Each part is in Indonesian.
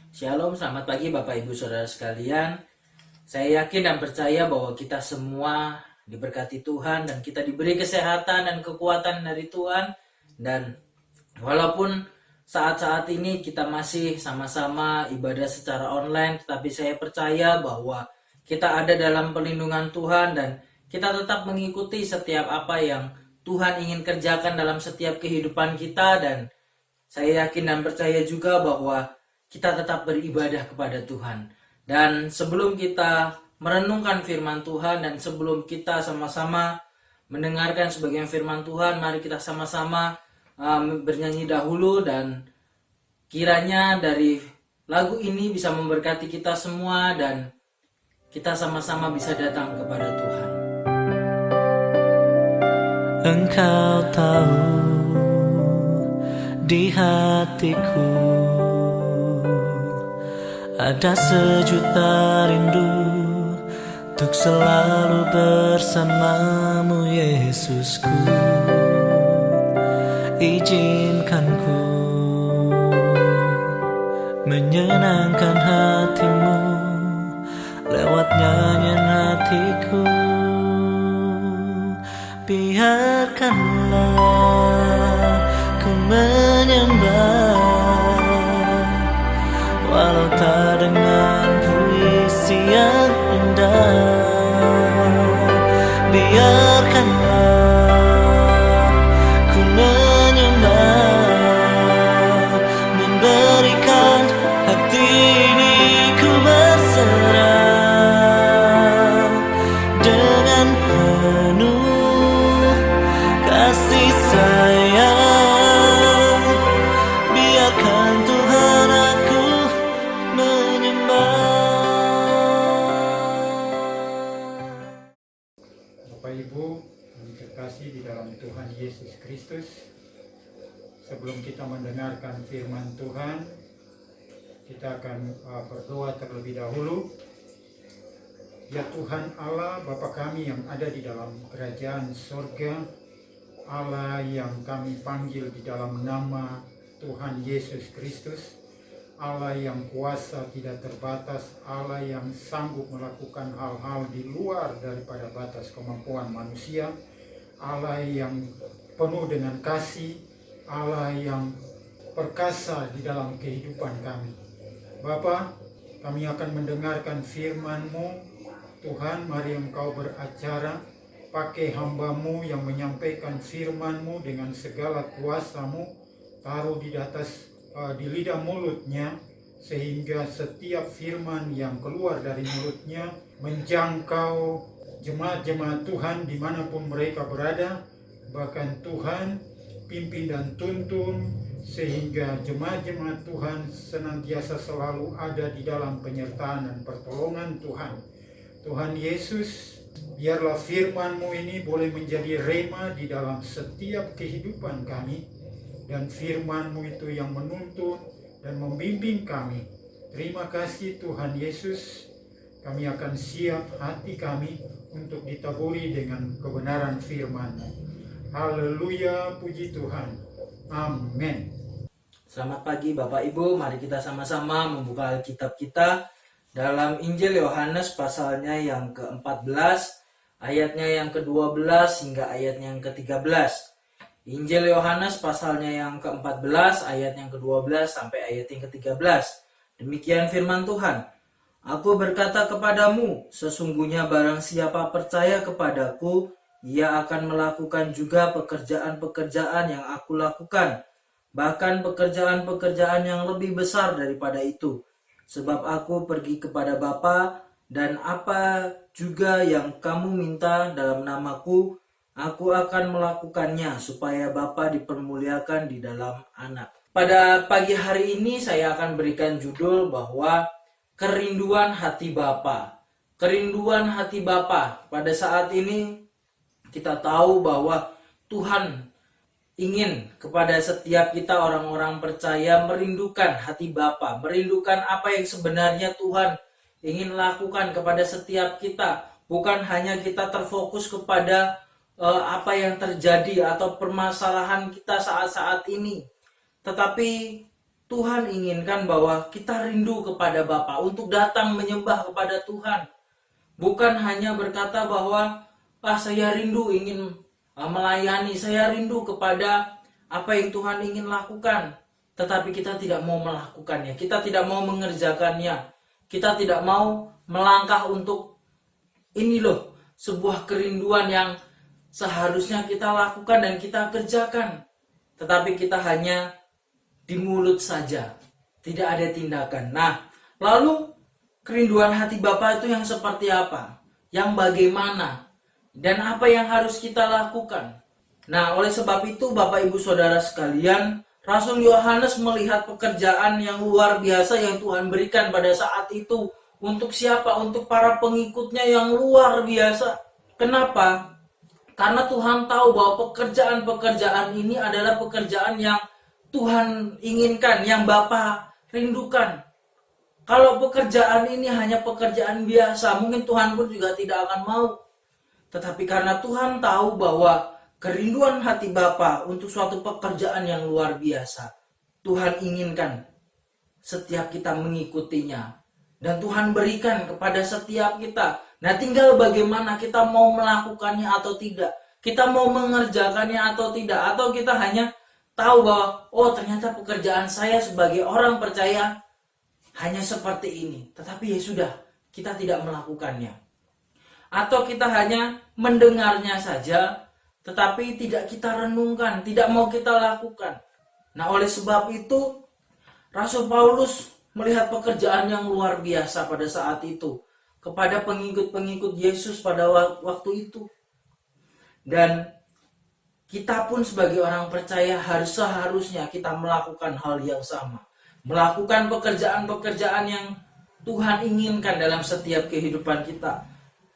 Shalom, selamat pagi Bapak Ibu Saudara sekalian. Saya yakin dan percaya bahwa kita semua diberkati Tuhan dan kita diberi kesehatan dan kekuatan dari Tuhan. Dan walaupun saat-saat ini kita masih sama-sama ibadah secara online, tetapi saya percaya bahwa kita ada dalam perlindungan Tuhan dan kita tetap mengikuti setiap apa yang Tuhan ingin kerjakan dalam setiap kehidupan kita. Dan saya yakin dan percaya juga bahwa kita tetap beribadah kepada Tuhan. Dan sebelum kita merenungkan firman Tuhan dan sebelum kita sama-sama mendengarkan sebagian firman Tuhan, mari kita sama-sama bernyanyi dahulu, dan kiranya dari lagu ini bisa memberkati kita semua dan kita sama-sama bisa datang kepada Tuhan. Engkau tahu di hatiku ada sejuta rindu untuk selalu bersamamu, Yesusku. Izinkan ku menyenangkan hatimu lewat nyanyian hatiku. Biarkanlah ku menyembah walau tak dengan puisi yang indah. Biarkanlah ku menyembah, memberikan hati ini ku berserah dengan penuh kasih sayang. Biarkan Tuhan aku Bapak Ibu yang terkasih di dalam Tuhan Yesus Kristus, sebelum kita mendengarkan firman Tuhan, kita akan berdoa terlebih dahulu. Ya Tuhan Allah, Bapa kami yang ada di dalam kerajaan sorga, Allah yang kami panggil di dalam nama Tuhan Yesus Kristus, Allah yang kuasa tidak terbatas, Allah yang sanggup melakukan hal-hal di luar daripada batas kemampuan manusia, Allah yang penuh dengan kasih, Allah yang perkasa di dalam kehidupan kami. Bapa, kami akan mendengarkan firman-Mu. Tuhan, mari Engkau beracara, pakai hamba-Mu yang menyampaikan firman-Mu dengan segala kuasa-Mu, taruh di atas di lidah mulutnya, sehingga setiap firman yang keluar dari mulutnya menjangkau jemaat-jemaat Tuhan dimanapun mereka berada. Bahkan Tuhan pimpin dan tuntun sehingga jemaat-jemaat Tuhan senantiasa selalu ada di dalam penyertaan dan pertolongan Tuhan. Tuhan Yesus, biarlah firman-Mu ini boleh menjadi rema di dalam setiap kehidupan kami, dan firman-Mu itu yang menuntun dan membimbing kami. Terima kasih Tuhan Yesus, kami akan siap hati kami untuk ditaburi dengan kebenaran firman-Mu. Haleluya, puji Tuhan. Amin. Selamat pagi Bapak Ibu, mari kita sama-sama membuka Alkitab kita dalam Injil Yohanes pasalnya yang ke-14, ayatnya yang ke-12 hingga ayatnya yang ke-13. Injil Yohanes pasalnya yang ke-14, ayat yang ke-12 sampai ayat yang ke-13. Demikian firman Tuhan. Aku berkata kepadamu, sesungguhnya barang siapa percaya kepadaku, ia akan melakukan juga pekerjaan-pekerjaan yang aku lakukan, bahkan pekerjaan-pekerjaan yang lebih besar daripada itu. Sebab aku pergi kepada Bapa, dan apa juga yang kamu minta dalam namaku, aku akan melakukannya supaya Bapa dipermuliakan di dalam Anak. Pada pagi hari ini saya akan berikan judul bahwa kerinduan hati Bapa. Kerinduan hati Bapa. Pada saat ini kita tahu bahwa Tuhan ingin kepada setiap kita orang-orang percaya merindukan hati Bapa, merindukan apa yang sebenarnya Tuhan ingin lakukan kepada setiap kita. Bukan hanya kita terfokus kepada apa yang terjadi atau permasalahan kita saat-saat ini, tetapi Tuhan inginkan bahwa kita rindu kepada Bapa untuk datang menyembah kepada Tuhan. Bukan hanya berkata bahwa saya rindu ingin melayani, saya rindu kepada apa yang Tuhan ingin lakukan. Tetapi kita tidak mau melakukannya, kita tidak mau mengerjakannya. Kita tidak mau melangkah untuk ini loh, sebuah kerinduan yang seharusnya kita lakukan dan kita kerjakan. Tetapi kita hanya di mulut saja, tidak ada tindakan. Nah, lalu kerinduan hati Bapa itu yang seperti apa? Yang bagaimana? Dan apa yang harus kita lakukan? Nah, oleh sebab itu Bapak Ibu Saudara sekalian, Rasul Yohanes melihat pekerjaan yang luar biasa yang Tuhan berikan pada saat itu. Untuk siapa? Untuk para pengikutnya yang luar biasa. Kenapa? Karena Tuhan tahu bahwa pekerjaan-pekerjaan ini adalah pekerjaan yang Tuhan inginkan, yang Bapa rindukan. Kalau pekerjaan ini hanya pekerjaan biasa, mungkin Tuhan pun juga tidak akan mau. Tetapi karena Tuhan tahu bahwa kerinduan hati Bapa untuk suatu pekerjaan yang luar biasa, Tuhan inginkan setiap kita mengikutinya. Dan Tuhan berikan kepada setiap kita. Nah, tinggal bagaimana kita mau melakukannya atau tidak. Kita mau mengerjakannya atau tidak. Atau kita hanya tahu bahwa, oh ternyata pekerjaan saya sebagai orang percaya hanya seperti ini. Tetapi ya sudah, kita tidak melakukannya. Atau kita hanya mendengarnya saja, tetapi tidak kita renungkan, tidak mau kita lakukan. Nah, oleh sebab itu, Rasul Paulus melihat pekerjaan yang luar biasa pada saat itu kepada pengikut-pengikut Yesus pada waktu itu. Dan kita pun sebagai orang percaya seharusnya kita melakukan hal yang sama. Melakukan pekerjaan-pekerjaan yang Tuhan inginkan dalam setiap kehidupan kita.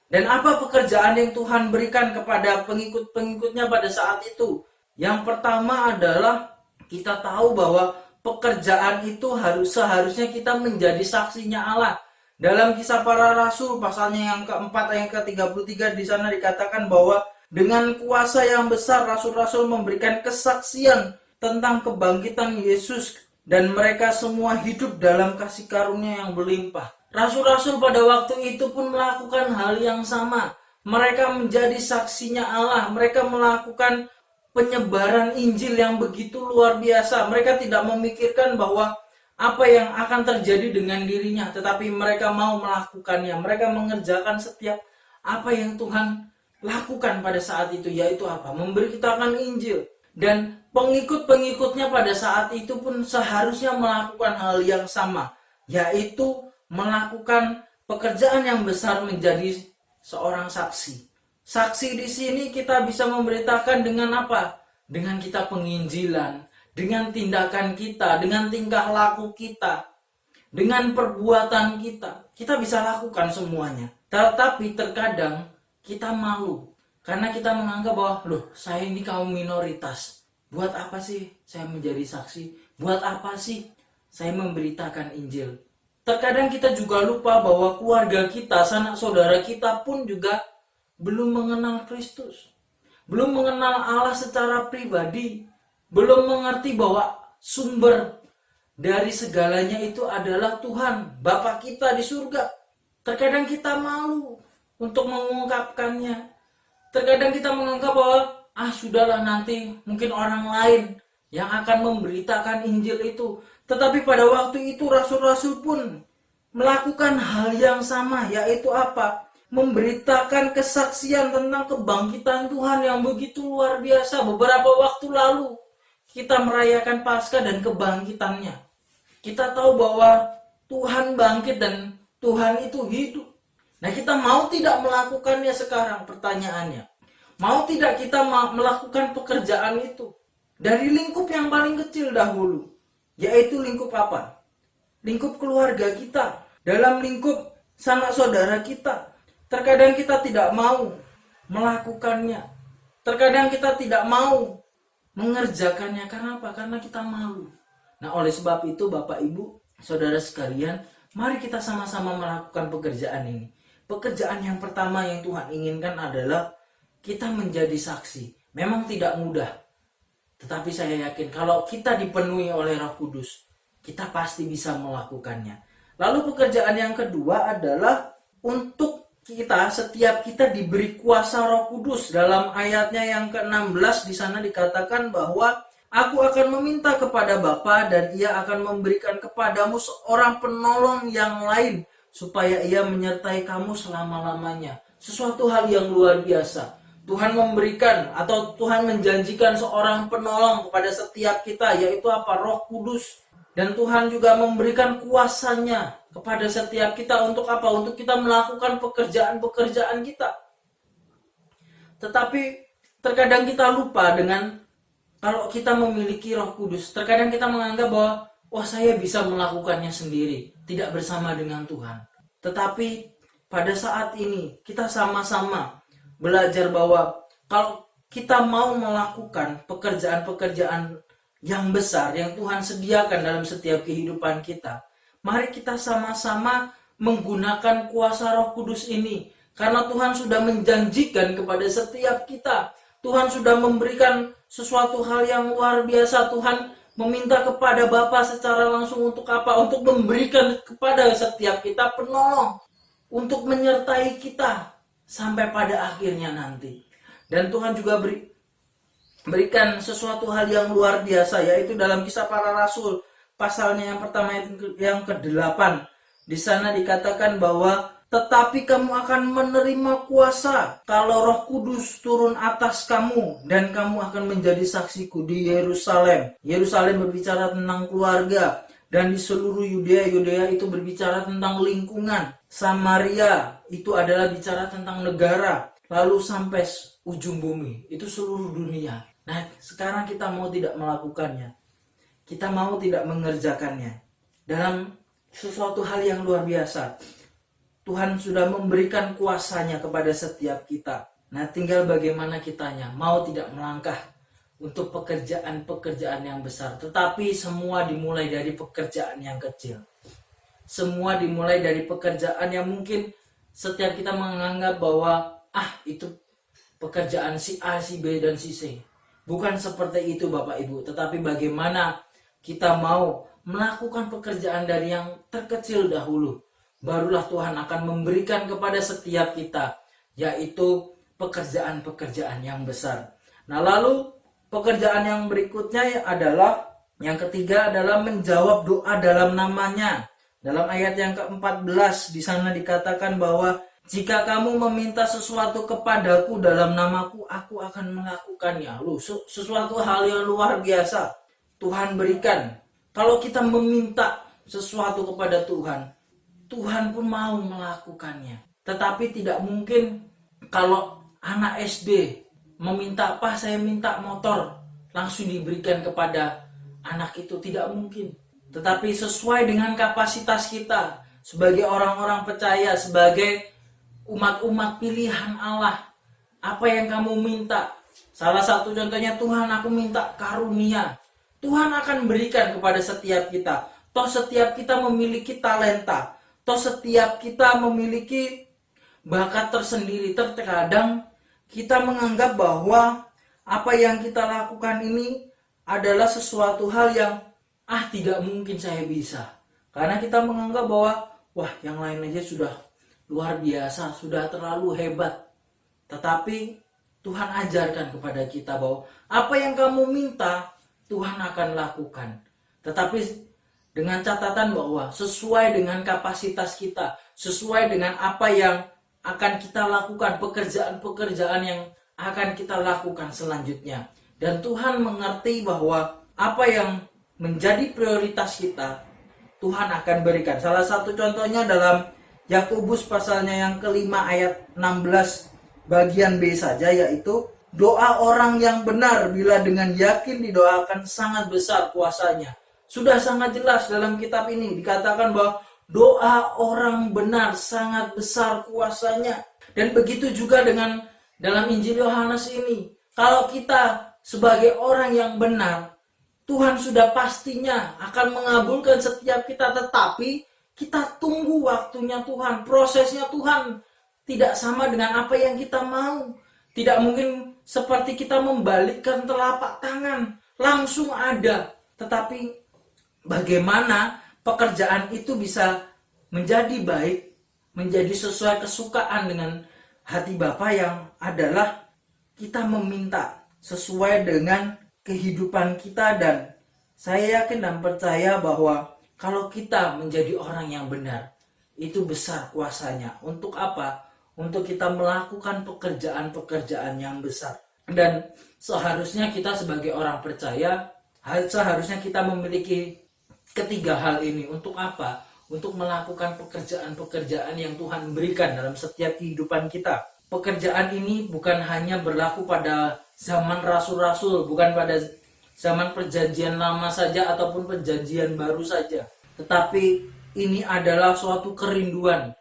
Dan apa pekerjaan yang Tuhan berikan kepada pengikut-pengikutnya pada saat itu? Yang pertama adalah kita tahu bahwa pekerjaan itu seharusnya kita menjadi saksinya Allah. Dalam Kisah Para Rasul pasalnya yang keempat ayat ke-33 di sana dikatakan bahwa dengan kuasa yang besar rasul-rasul memberikan kesaksian tentang kebangkitan Yesus dan mereka semua hidup dalam kasih karunia yang berlimpah. Rasul-rasul pada waktu itu pun melakukan hal yang sama. Mereka menjadi saksinya Allah. Mereka melakukan penyebaran Injil yang begitu luar biasa. Mereka tidak memikirkan bahwa apa yang akan terjadi dengan dirinya, tetapi mereka mau melakukannya. Mereka mengerjakan setiap apa yang Tuhan lakukan pada saat itu, yaitu apa? Memberitakan Injil. Dan pengikut-pengikutnya pada saat itu pun seharusnya melakukan hal yang sama, yaitu melakukan pekerjaan yang besar menjadi seorang saksi. Saksi di sini kita bisa memberitakan dengan apa? Dengan kita penginjilan, dengan tindakan kita, dengan tingkah laku kita, dengan perbuatan kita. Kita bisa lakukan semuanya. Tetapi terkadang kita malu karena kita menganggap bahwa loh, saya ini kaum minoritas. Buat apa sih saya menjadi saksi? Buat apa sih saya memberitakan Injil? Terkadang kita juga lupa bahwa keluarga kita, sanak saudara kita pun juga belum mengenal Kristus. Belum mengenal Allah secara pribadi. Belum mengerti bahwa sumber dari segalanya itu adalah Tuhan, Bapa kita di surga. Terkadang kita malu untuk mengungkapkannya. Terkadang kita menganggap bahwa sudahlah, nanti mungkin orang lain yang akan memberitakan Injil itu. Tetapi pada waktu itu rasul-rasul pun melakukan hal yang sama, yaitu apa? Memberitakan kesaksian tentang kebangkitan Tuhan yang begitu luar biasa. Beberapa waktu lalu kita merayakan Paskah dan kebangkitannya. Kita tahu bahwa Tuhan bangkit dan Tuhan itu hidup. Nah, kita mau tidak melakukannya sekarang? Pertanyaannya. Mau tidak kita melakukan pekerjaan itu? Dari lingkup yang paling kecil dahulu. Yaitu lingkup apa? Lingkup keluarga kita. Dalam lingkup sanak saudara kita. Terkadang kita tidak mau melakukannya. Terkadang kita tidak mau mengerjakannya. Karena apa? Karena kita malu. Nah, oleh sebab itu Bapak Ibu, saudara sekalian, mari kita sama-sama melakukan pekerjaan ini. Pekerjaan yang pertama yang Tuhan inginkan adalah kita menjadi saksi. Memang tidak mudah. Tetapi saya yakin kalau kita dipenuhi oleh Roh Kudus, kita pasti bisa melakukannya. Lalu pekerjaan yang kedua adalah untuk setiap kita diberi kuasa Roh Kudus. Dalam ayatnya yang ke-16 di sana dikatakan bahwa aku akan meminta kepada Bapa dan Ia akan memberikan kepadamu seorang penolong yang lain supaya Ia menyertai kamu selama-lamanya. Sesuatu hal yang luar biasa. Tuhan memberikan atau Tuhan menjanjikan seorang penolong kepada setiap kita, yaitu apa? Roh Kudus. Dan Tuhan juga memberikan kuasanya kepada setiap kita untuk apa? Untuk kita melakukan pekerjaan-pekerjaan kita. Tetapi terkadang kita lupa dengan kalau kita memiliki Roh Kudus. Terkadang kita menganggap bahwa wah, saya bisa melakukannya sendiri, tidak bersama dengan Tuhan. Tetapi pada saat ini kita sama-sama belajar bahwa kalau kita mau melakukan pekerjaan-pekerjaan yang besar yang Tuhan sediakan dalam setiap kehidupan kita, mari kita sama-sama menggunakan kuasa Roh Kudus ini. Karena Tuhan sudah menjanjikan kepada setiap kita, Tuhan sudah memberikan sesuatu hal yang luar biasa. Tuhan meminta kepada Bapa secara langsung untuk apa? Untuk memberikan kepada setiap kita penolong, untuk menyertai kita sampai pada akhirnya nanti. Dan Tuhan juga berikan sesuatu hal yang luar biasa, yaitu dalam Kisah Para Rasul pasalnya yang pertama yang ke-8. Di sana dikatakan bahwa tetapi kamu akan menerima kuasa kalau Roh Kudus turun atas kamu, dan kamu akan menjadi saksiku di Yerusalem. Yerusalem berbicara tentang keluarga, dan di seluruh Yudea. Yudea itu berbicara tentang lingkungan. Samaria itu adalah bicara tentang negara. Lalu sampai ujung bumi, itu seluruh dunia. Nah, sekarang kita mau tidak melakukannya. Kita mau tidak mengerjakannya. Dalam sesuatu hal yang luar biasa, Tuhan sudah memberikan kuasanya kepada setiap kita. Nah, tinggal bagaimana kitanya, mau tidak melangkah untuk pekerjaan-pekerjaan yang besar. Tetapi semua dimulai dari pekerjaan yang kecil. Semua dimulai dari pekerjaan yang mungkin setiap kita menganggap bahwa itu pekerjaan si A, si B, dan si C. Bukan seperti itu Bapak Ibu, tetapi bagaimana kita mau melakukan pekerjaan dari yang terkecil dahulu. Barulah Tuhan akan memberikan kepada setiap kita, yaitu pekerjaan-pekerjaan yang besar. Nah, lalu pekerjaan yang berikutnya adalah, yang ketiga adalah menjawab doa dalam namanya. Dalam ayat yang ke-14 di sana dikatakan bahwa jika kamu meminta sesuatu kepadaku dalam namaku, aku akan melakukannya. Sesuatu hal yang luar biasa Tuhan berikan. Kalau kita meminta sesuatu kepada Tuhan, Tuhan pun mau melakukannya. Tetapi tidak mungkin kalau anak SD meminta apa, saya minta motor, langsung diberikan kepada anak itu. Tidak mungkin. Tetapi sesuai dengan kapasitas kita sebagai orang-orang percaya, sebagai umat-umat pilihan Allah, apa yang kamu minta? Salah satu contohnya, Tuhan, aku minta karunia. Tuhan akan berikan kepada setiap kita. Toh setiap kita memiliki talenta. Toh setiap kita memiliki bakat tersendiri. Terkadang kita menganggap bahwa apa yang kita lakukan ini adalah sesuatu hal yang tidak mungkin saya bisa. Karena kita menganggap bahwa wah, yang lain aja sudah luar biasa, sudah terlalu hebat. Tetapi Tuhan ajarkan kepada kita bahwa apa yang kamu minta, Tuhan akan lakukan. Tetapi dengan catatan bahwa sesuai dengan kapasitas kita, sesuai dengan apa yang akan kita lakukan, pekerjaan-pekerjaan yang akan kita lakukan selanjutnya. Dan Tuhan mengerti bahwa apa yang menjadi prioritas kita, Tuhan akan berikan. Salah satu contohnya dalam Yakobus pasalnya yang ke-5 ayat 16 bagian B saja, yaitu doa orang yang benar bila dengan yakin didoakan sangat besar kuasanya. Sudah sangat jelas dalam kitab ini dikatakan bahwa doa orang benar sangat besar kuasanya. Dan begitu juga dengan dalam Injil Yohanes ini. Kalau kita sebagai orang yang benar, Tuhan sudah pastinya akan mengabulkan setiap kita, tetapi kita tunggu waktunya Tuhan, prosesnya Tuhan. Tidak sama dengan apa yang kita mau. Tidak mungkin seperti kita membalikkan telapak tangan, langsung ada. Tetapi bagaimana pekerjaan itu bisa menjadi baik, menjadi sesuai kesukaan dengan hati Bapa, yang adalah kita meminta sesuai dengan kehidupan kita. Dan saya yakin dan percaya bahwa kalau kita menjadi orang yang benar, itu besar kuasanya. Untuk apa? Untuk kita melakukan pekerjaan-pekerjaan yang besar. Dan seharusnya kita sebagai orang percaya, seharusnya kita memiliki ketiga hal ini. Untuk apa? Untuk melakukan pekerjaan-pekerjaan yang Tuhan berikan dalam setiap kehidupan kita. Pekerjaan ini bukan hanya berlaku pada zaman rasul-rasul, bukan pada zaman perjanjian lama saja ataupun perjanjian baru saja. Tetapi ini adalah suatu kerinduan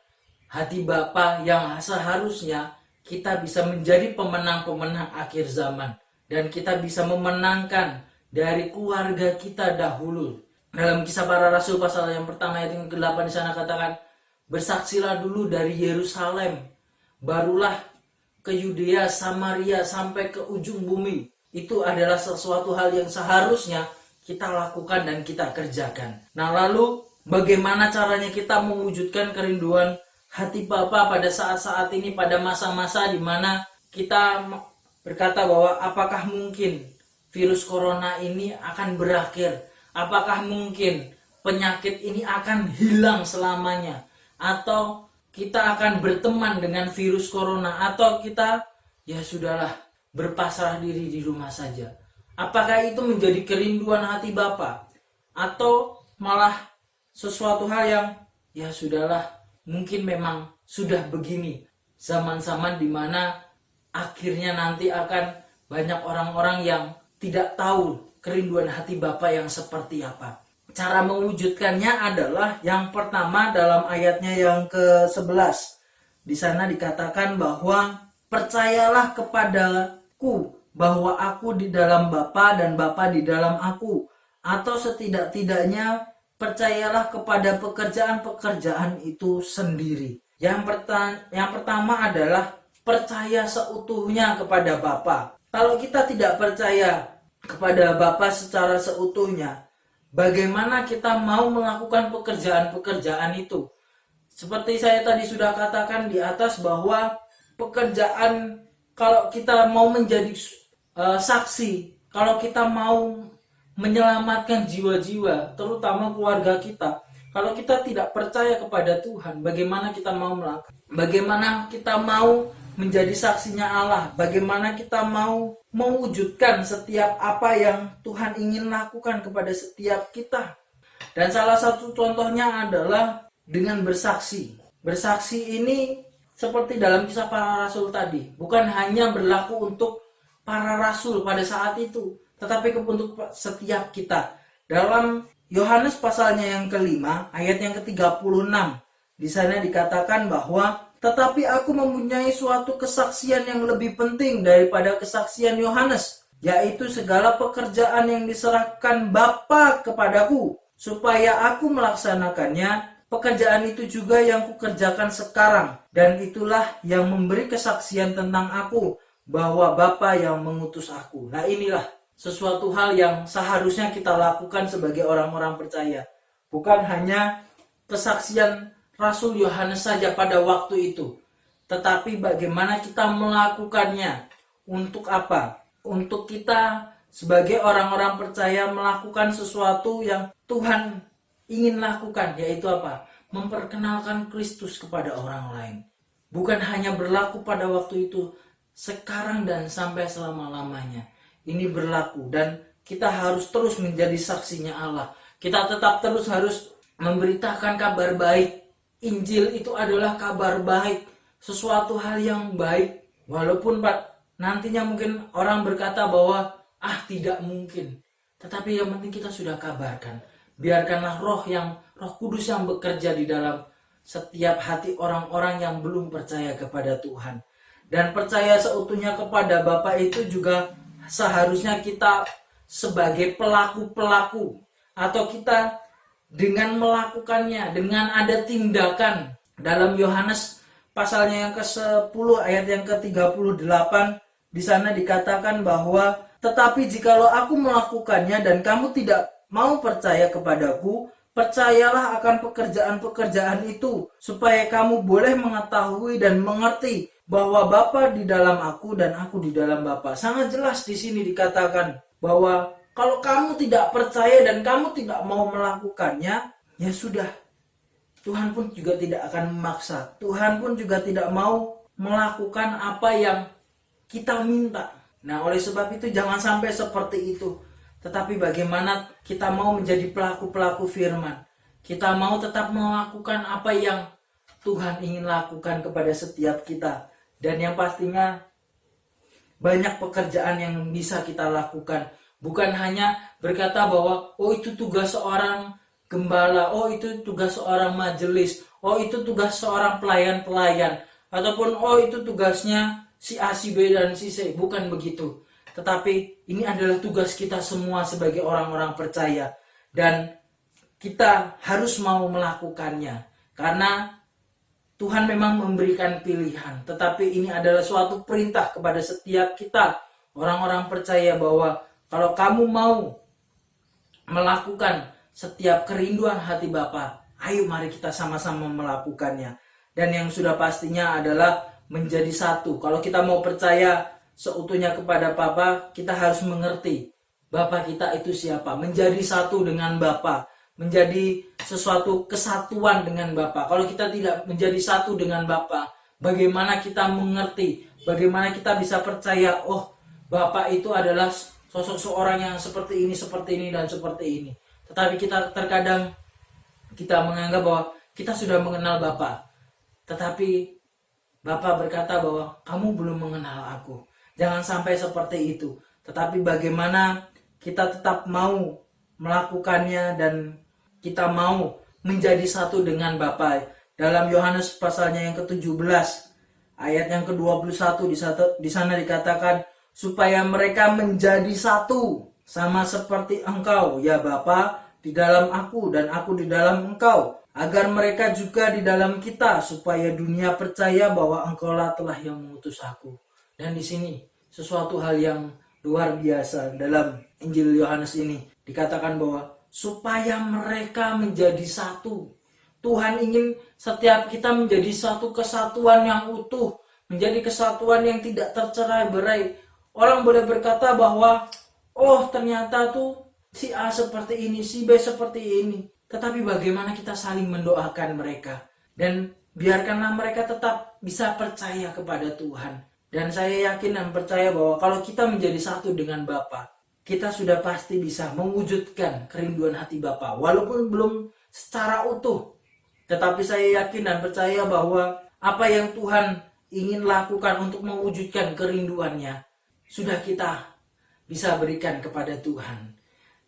hati Bapa yang seharusnya kita bisa menjadi pemenang-pemenang akhir zaman. Dan kita bisa memenangkan dari keluarga kita dahulu. Dalam Kisah Para Rasul pasal yang pertama ayat yang ke-8 di sana katakan, bersaksilah dulu dari Yerusalem, barulah ke Yudea, Samaria, sampai ke ujung bumi. Itu adalah sesuatu hal yang seharusnya kita lakukan dan kita kerjakan. Nah, lalu bagaimana caranya kita mewujudkan kerinduan hati Bapa pada saat-saat ini, pada masa-masa di mana kita berkata bahwa apakah mungkin virus corona ini akan berakhir? Apakah mungkin penyakit ini akan hilang selamanya? Atau kita akan berteman dengan virus corona? Atau kita, ya sudahlah, berpasrah diri di rumah saja? Apakah itu menjadi kerinduan hati Bapa? Atau malah sesuatu hal yang, ya sudahlah, mungkin memang sudah begini. Zaman-zaman di mana akhirnya nanti akan banyak orang-orang yang tidak tahu kerinduan hati Bapa yang seperti apa. Cara mewujudkannya adalah yang pertama dalam ayatnya yang ke-11. Di sana dikatakan bahwa percayalah kepadaku bahwa aku di dalam Bapa dan Bapa di dalam aku. Atau setidak-tidaknya percayalah kepada pekerjaan-pekerjaan itu sendiri. Yang pertama adalah percaya seutuhnya kepada Bapa. Kalau kita tidak percaya kepada Bapa secara seutuhnya, bagaimana kita mau melakukan pekerjaan-pekerjaan itu? Seperti saya tadi sudah katakan di atas bahwa pekerjaan, kalau kita mau menjadi saksi, kalau kita mau menyelamatkan jiwa-jiwa, terutama keluarga kita, kalau kita tidak percaya kepada Tuhan, bagaimana kita mau melakukan? Bagaimana kita mau menjadi saksinya Allah? Bagaimana kita mau mewujudkan setiap apa yang Tuhan ingin lakukan kepada setiap kita? Dan salah satu contohnya adalah dengan bersaksi. Bersaksi ini seperti dalam Kisah Para Rasul tadi, bukan hanya berlaku untuk para rasul pada saat itu, tetapi untuk setiap kita. Dalam Yohanes pasalnya yang ke-5 ayat yang ke-36, di sana dikatakan bahwa tetapi aku mempunyai suatu kesaksian yang lebih penting daripada kesaksian Yohanes, yaitu segala pekerjaan yang diserahkan Bapa kepadaku, supaya aku melaksanakannya. Pekerjaan itu juga yang kukerjakan sekarang, dan itulah yang memberi kesaksian tentang aku, bahwa Bapa yang mengutus aku. Nah, inilah sesuatu hal yang seharusnya kita lakukan sebagai orang-orang percaya. Bukan hanya kesaksian Rasul Yohanes saja pada waktu itu, tetapi bagaimana kita melakukannya. Untuk apa? Untuk kita sebagai orang-orang percaya melakukan sesuatu yang Tuhan ingin lakukan, yaitu apa? Memperkenalkan Kristus kepada orang lain. Bukan hanya berlaku pada waktu itu, sekarang dan sampai selama-lamanya. Ini berlaku dan kita harus terus menjadi saksinya Allah. Kita tetap terus harus memberitakan kabar baik. Injil itu adalah kabar baik, sesuatu hal yang baik. Walaupun nantinya mungkin orang berkata bahwa tidak mungkin. Tetapi yang penting kita sudah kabarkan. Biarkanlah Roh Kudus yang bekerja di dalam setiap hati orang-orang yang belum percaya kepada Tuhan. Dan percaya seutuhnya kepada Bapa itu juga seharusnya kita sebagai pelaku-pelaku, atau kita dengan melakukannya, dengan ada tindakan. Dalam Yohanes pasalnya yang ke-10 ayat yang ke-38, di sana dikatakan bahwa tetapi jikalau aku melakukannya dan kamu tidak mau percaya kepadaku, percayalah akan pekerjaan-pekerjaan itu, supaya kamu boleh mengetahui dan mengerti bahwa Bapa di dalam aku dan aku di dalam Bapa. Sangat jelas di sini dikatakan bahwa kalau kamu tidak percaya dan kamu tidak mau melakukannya, ya sudah. Tuhan pun juga tidak akan memaksa. Tuhan pun juga tidak mau melakukan apa yang kita minta. Nah, oleh sebab itu jangan sampai seperti itu. Tetapi bagaimana kita mau menjadi pelaku-pelaku firman. Kita mau tetap melakukan apa yang Tuhan ingin lakukan kepada setiap kita. Dan yang pastinya banyak pekerjaan yang bisa kita lakukan. Bukan hanya berkata bahwa oh itu tugas seorang gembala, oh itu tugas seorang majelis, oh itu tugas seorang pelayan-pelayan, ataupun oh itu tugasnya si A, si B, dan si C. Bukan begitu. Tetapi ini adalah tugas kita semua sebagai orang-orang percaya. Dan kita harus mau melakukannya. Karena Tuhan memang memberikan pilihan. Tetapi ini adalah suatu perintah kepada setiap kita, orang-orang percaya, bahwa kalau kamu mau melakukan setiap kerinduan hati Bapa, ayo mari kita sama-sama melakukannya. Dan yang sudah pastinya adalah menjadi satu. Kalau kita mau percaya seutuhnya kepada Bapa, kita harus mengerti Bapa kita itu siapa. Menjadi satu dengan Bapa, menjadi sesuatu kesatuan dengan Bapa. Kalau kita tidak menjadi satu dengan Bapa, bagaimana kita mengerti, bagaimana kita bisa percaya, oh Bapa itu adalah sosok seorang yang seperti ini, dan seperti ini. Tetapi kita terkadang kita menganggap bahwa kita sudah mengenal Bapa. Tetapi Bapa berkata bahwa kamu belum mengenal aku. Jangan sampai seperti itu. Tetapi bagaimana kita tetap mau melakukannya dan kita mau menjadi satu dengan Bapa. Dalam Yohanes pasalnya yang ke-17 ayat yang ke-21 di sana dikatakan supaya mereka menjadi satu sama seperti Engkau ya Bapa di dalam aku dan aku di dalam Engkau, agar mereka juga di dalam kita, supaya dunia percaya bahwa Engkaulah telah yang mengutus aku. Dan di sini sesuatu hal yang luar biasa dalam Injil Yohanes ini dikatakan bahwa supaya mereka menjadi satu. Tuhan ingin setiap kita menjadi satu kesatuan yang utuh, menjadi kesatuan yang tidak tercerai-berai. Orang boleh berkata bahwa oh ternyata tuh si A seperti ini, si B seperti ini. Tetapi bagaimana kita saling mendoakan mereka. Dan biarkanlah mereka tetap bisa percaya kepada Tuhan. Dan saya yakin dan percaya bahwa kalau kita menjadi satu dengan Bapa, kita sudah pasti bisa mewujudkan kerinduan hati Bapa. Walaupun belum secara utuh. Tetapi saya yakin dan percaya bahwa apa yang Tuhan ingin lakukan untuk mewujudkan kerinduannya, sudah kita bisa berikan kepada Tuhan.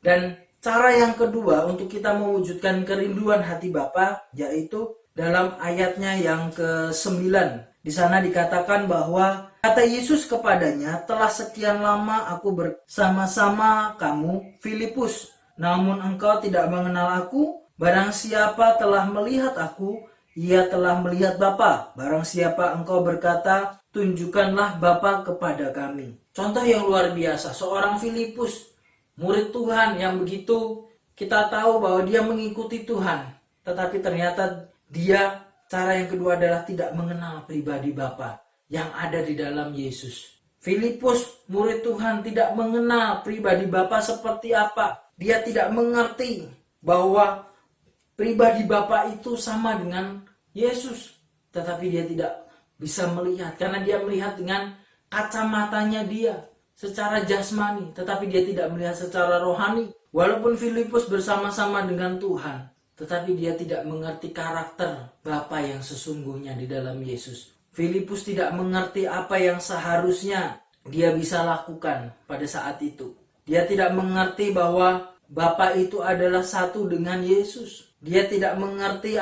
Dan cara yang kedua untuk kita mewujudkan kerinduan hati Bapa, yaitu dalam ayatnya yang ke-9. Di sana dikatakan bahwa kata Yesus kepadanya, telah sekian lama aku bersama-sama kamu, Filipus, namun engkau tidak mengenal aku. Barang siapa telah melihat aku, ia telah melihat Bapa. Barang siapa engkau berkata, tunjukkanlah Bapa kepada kami. Contoh yang luar biasa, seorang Filipus, murid Tuhan yang begitu kita tahu bahwa dia mengikuti Tuhan. Tetapi ternyata dia, cara yang kedua adalah tidak mengenal pribadi Bapa yang ada di dalam Yesus. Filipus, murid Tuhan, tidak mengenal pribadi Bapa seperti apa. Dia tidak mengerti bahwa pribadi Bapa itu sama dengan Yesus. Tetapi dia tidak bisa melihat, karena dia melihat dengan kacamatanya dia secara jasmani, tetapi dia tidak melihat secara rohani. Walaupun Filipus bersama-sama dengan Tuhan, tetapi dia tidak mengerti karakter Bapa yang sesungguhnya di dalam Yesus. Filipus tidak mengerti apa yang seharusnya dia bisa lakukan pada saat itu. Dia tidak mengerti bahwa Bapa itu adalah satu dengan Yesus. Dia tidak mengerti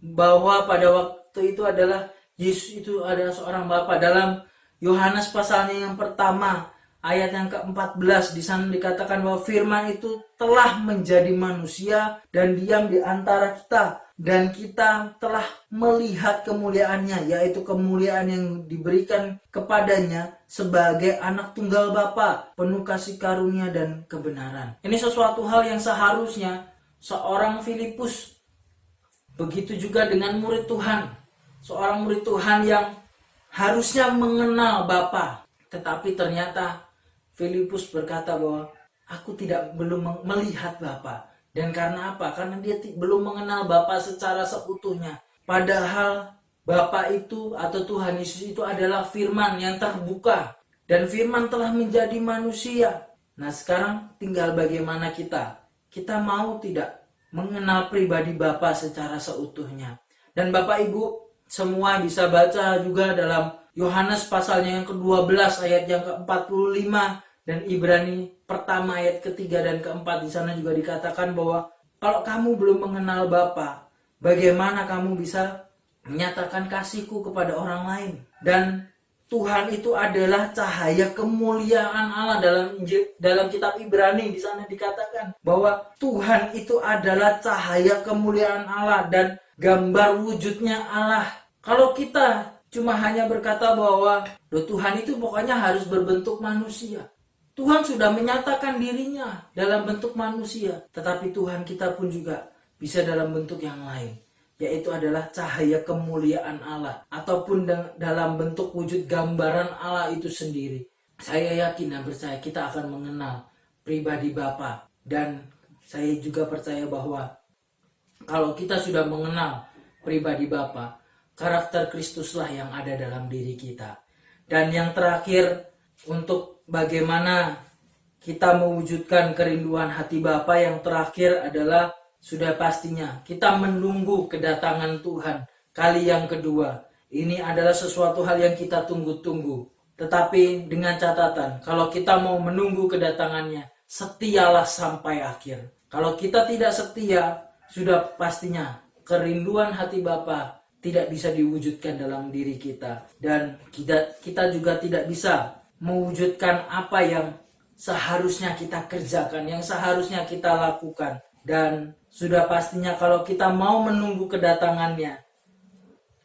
bahwa pada waktu itu adalah Yesus itu adalah seorang Bapa. Dalam Yohanes pasalnya yang pertama, ayat yang ke-14, di sana dikatakan bahwa firman itu telah menjadi manusia dan diam di antara kita. dan kita telah melihat kemuliaannya, yaitu kemuliaan yang diberikan kepadanya sebagai anak tunggal Bapa, penuh kasih karunia dan kebenaran. Ini sesuatu hal yang seharusnya seorang Filipus, begitu juga dengan murid Tuhan, seorang murid Tuhan yang harusnya mengenal Bapa. Tetapi ternyata Filipus berkata bahwa aku belum melihat Bapa. Dan karena apa? Karena dia belum mengenal Bapa secara seutuhnya. Padahal Bapa itu atau Tuhan Yesus itu adalah firman yang terbuka. Dan firman telah menjadi manusia. Nah sekarang tinggal bagaimana kita. Kita mau tidak mengenal pribadi Bapa secara seutuhnya. Dan Bapak Ibu semua bisa baca juga dalam Yohanes pasalnya yang ke-12 ayat yang ke-45. Dan Ibrani pertama ayat ketiga dan keempat, di sana juga dikatakan bahwa kalau kamu belum mengenal Bapa, bagaimana kamu bisa menyatakan kasihku kepada orang lain? Dan Tuhan itu adalah cahaya kemuliaan Allah. Dalam kitab Ibrani di sana dikatakan bahwa Tuhan itu adalah cahaya kemuliaan Allah dan gambar wujudnya Allah. Kalau kita cuma hanya berkata bahwa Tuhan itu pokoknya harus berbentuk manusia, Tuhan sudah menyatakan dirinya dalam bentuk manusia, tetapi Tuhan kita pun juga bisa dalam bentuk yang lain, yaitu adalah cahaya kemuliaan Allah, ataupun dalam bentuk wujud gambaran Allah itu sendiri. Saya yakin dan percaya kita akan mengenal pribadi Bapa, dan saya juga percaya bahwa kalau kita sudah mengenal pribadi Bapa, karakter Kristuslah yang ada dalam diri kita. Dan yang terakhir, untuk bagaimana kita mewujudkan kerinduan hati Bapa, yang terakhir adalah sudah pastinya kita menunggu kedatangan Tuhan kali yang kedua. Ini adalah sesuatu hal yang kita tunggu-tunggu. Tetapi dengan catatan, kalau kita mau menunggu kedatangannya, setialah sampai akhir. Kalau kita tidak setia, sudah pastinya kerinduan hati Bapa tidak bisa diwujudkan dalam diri kita. Dan kita juga tidak bisa mewujudkan apa yang seharusnya kita kerjakan, yang seharusnya kita lakukan. Dan sudah pastinya kalau kita mau menunggu kedatangannya,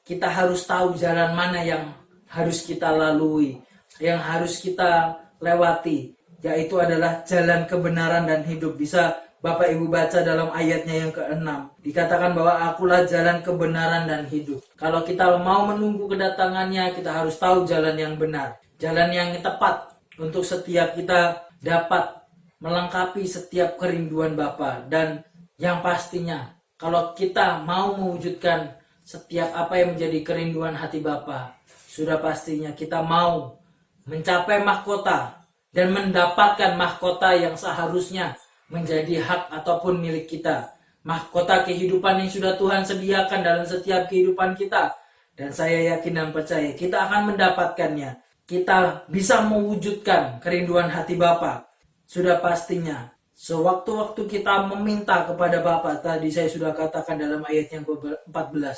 kita harus tahu jalan mana yang harus kita lalui, yang harus kita lewati, yaitu adalah jalan kebenaran dan hidup. Bisa Bapak Ibu baca dalam ayatnya yang ke-6, dikatakan bahwa akulah jalan kebenaran dan hidup. Kalau kita mau menunggu kedatangannya, kita harus tahu jalan yang benar, jalan yang tepat untuk setiap kita dapat melengkapi setiap kerinduan Bapa. Dan yang pastinya kalau kita mau mewujudkan setiap apa yang menjadi kerinduan hati Bapa, sudah pastinya kita mau mencapai mahkota dan mendapatkan mahkota yang seharusnya menjadi hak ataupun milik kita. Mahkota kehidupan yang sudah Tuhan sediakan dalam setiap kehidupan kita. Dan saya yakin dan percaya kita akan mendapatkannya. Kita bisa mewujudkan kerinduan hati Bapa. Sudah pastinya sewaktu-waktu kita meminta kepada Bapa, tadi saya sudah katakan dalam ayat yang ke-14,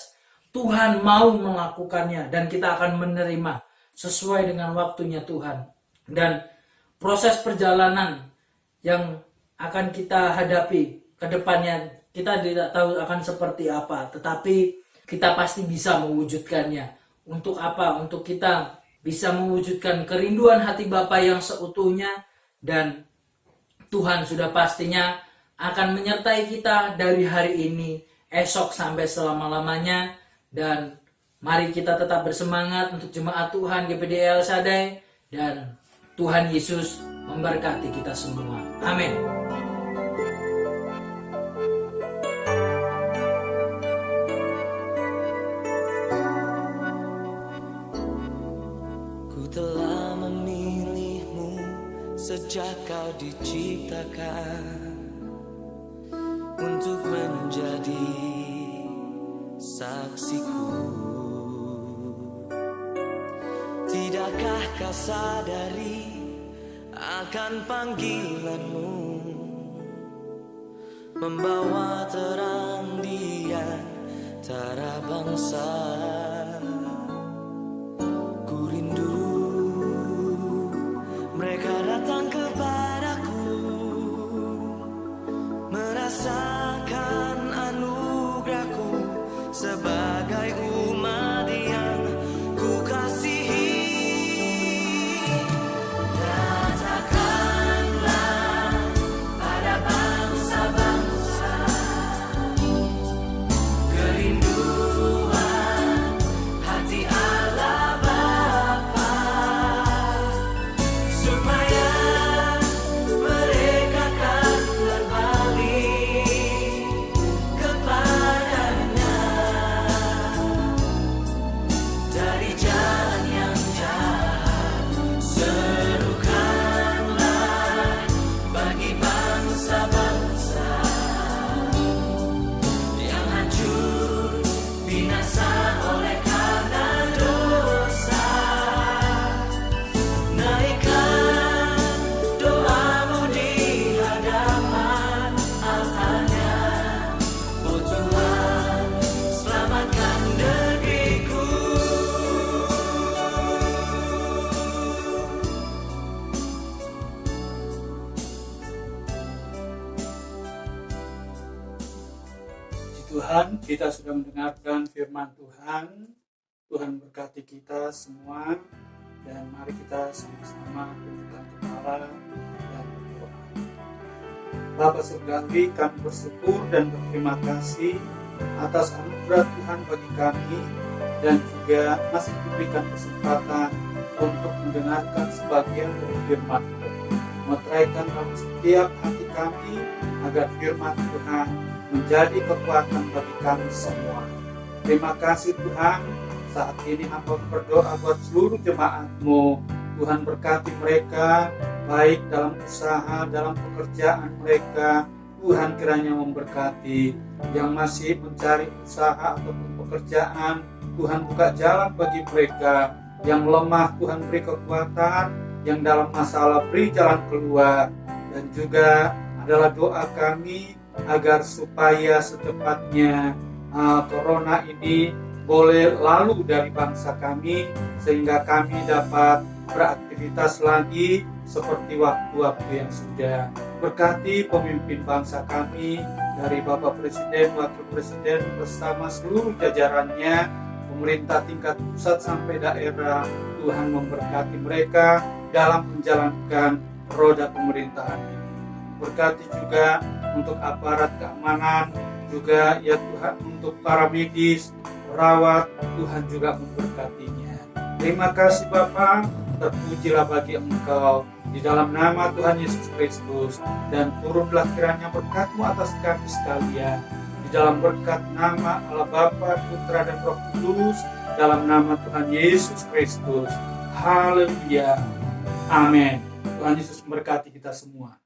Tuhan mau melakukannya dan kita akan menerima sesuai dengan waktunya Tuhan. Dan proses perjalanan yang akan kita hadapi ke depannya, kita tidak tahu akan seperti apa, tetapi kita pasti bisa mewujudkannya. Untuk apa? Untuk kita bisa mewujudkan kerinduan hati Bapa yang seutuhnya, dan Tuhan sudah pastinya akan menyertai kita dari hari ini, esok sampai selama-lamanya. Dan mari kita tetap bersemangat untuk jemaat Tuhan GPD El Shaddai, dan Tuhan Yesus memberkati kita semua. Amin. Ku telah memilihmu sejak kau diciptakan untuk menjadi saksiku. Tidakkah kau sadari akan panggilanmu, membawa terang di antara bangsa? Ku rindu mereka datang kepadaku, merasakan anugerahku Tuhan, kita sudah mendengarkan firman Tuhan. Tuhan berkati kita semua, dan mari kita sama-sama tundukkan kepala dan berdoa. Bapa Surgawi, kami bersyukur dan berterima kasih atas anugerah Tuhan bagi kami, dan juga masih diberikan kesempatan untuk mendengarkan sebagian dari firman Tuhan. Meteraikan dalam setiap hati kami agar firman Tuhan menjadi kekuatan bagi kami semua. Terima kasih Tuhan. Saat ini hamba berdoa buat seluruh jemaat-Mu. Tuhan berkati mereka, baik dalam usaha, dalam pekerjaan mereka. Tuhan kiranya memberkati. Yang masih mencari usaha ataupun pekerjaan, Tuhan buka jalan bagi mereka. Yang lemah, Tuhan beri kekuatan. Yang dalam masalah, beri jalan keluar. Dan juga adalah doa kami agar supaya secepatnya corona ini boleh lalu dari bangsa kami, sehingga kami dapat beraktivitas lagi seperti waktu-waktu yang sudah. Berkati pemimpin bangsa kami, dari Bapak Presiden, Wakil Presiden bersama seluruh jajarannya, pemerintah tingkat pusat sampai daerah. Tuhan memberkati mereka dalam menjalankan roda pemerintahan ini. Berkati juga untuk aparat keamanan, juga ya Tuhan untuk para medis, perawat, Tuhan juga memberkatinya. Terima kasih Bapa, terpujilah bagi Engkau di dalam nama Tuhan Yesus Kristus, dan turunlah kiranya berkat-Mu atas kami sekalian, di dalam berkat nama Allah Bapa, Putra dan Roh Kudus, dalam nama Tuhan Yesus Kristus. Haleluya. Amin. Tuhan Yesus memberkati kita semua.